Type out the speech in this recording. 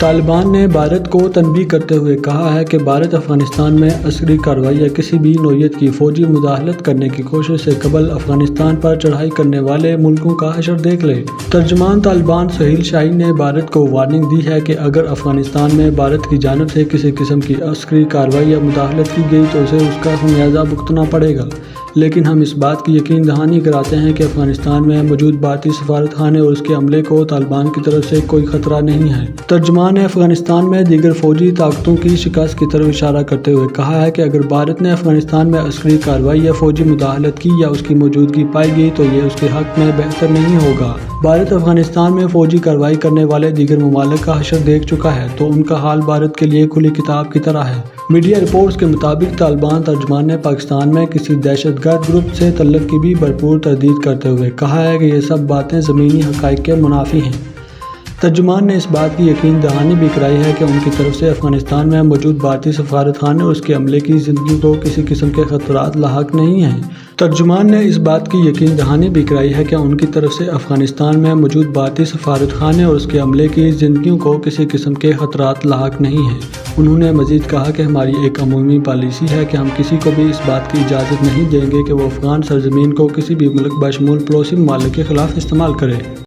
طالبان نے بھارت کو تنبیہ کرتے ہوئے کہا ہے کہ بھارت افغانستان میں عسکری کارروائی یا کسی بھی نوعیت کی فوجی مداخلت کرنے کی کوشش سے قبل افغانستان پر چڑھائی کرنے والے ملکوں کا حشر دیکھ لے۔ ترجمان طالبان سہیل شاہین نے بھارت کو وارننگ دی ہے کہ اگر افغانستان میں بھارت کی جانب سے کسی قسم کی عسکری کارروائی یا مداخلت کی گئی تو اسے اس کا خمیازہ بھگتنا پڑے گا، لیکن ہم اس بات کی یقین دہانی کراتے ہیں کہ افغانستان میں موجود بھارتی سفارت خانے اور اس کے عملے کو طالبان کی طرف سے کوئی خطرہ نہیں ہے۔ ترجمان نے افغانستان میں دیگر فوجی طاقتوں کی شکست کی طرف اشارہ کرتے ہوئے کہا ہے کہ اگر بھارت نے افغانستان میں عسکری کارروائی یا فوجی مداخلت کی یا اس کی موجودگی پائی گئی تو یہ اس کے حق میں بہتر نہیں ہوگا۔ بھارت افغانستان میں فوجی کارروائی کرنے والے دیگر ممالک کا حشر دیکھ چکا ہے تو ان کا حال بھارت کے لیے کھلی کتاب کی طرح ہے۔ میڈیا رپورٹس کے مطابق طالبان ترجمان نے پاکستان میں کسی دہشت گرد گروپ سے تعلق کی بھی بھرپور تردید کرتے ہوئے کہا ہے کہ یہ سب باتیں زمینی حقائق کے منافی ہیں۔ ترجمان نے اس بات کی یقین دہانی بھی کرائی ہے کہ ان کی طرف سے افغانستان میں موجود بھارتی سفارت خانے اور اس کے عملے کی زندگی کو کسی قسم کے خطرات لاحق نہیں ہیں۔ ترجمان نے اس بات کی یقین دہانی بھی کرائی ہے کہ ان کی طرف سے افغانستان میں موجود بھارتی سفارت خانے اور اس کے عملے کی زندگیوں کو کسی قسم کے خطرات لاحق نہیں ہیں۔ انہوں نے مزید کہا کہ ہماری ایک عمومی پالیسی ہے کہ ہم کسی کو بھی اس بات کی اجازت نہیں دیں گے کہ وہ افغان سرزمین کو کسی بھی ملک بشمول پڑوسی ممالک کے خلاف استعمال کرے۔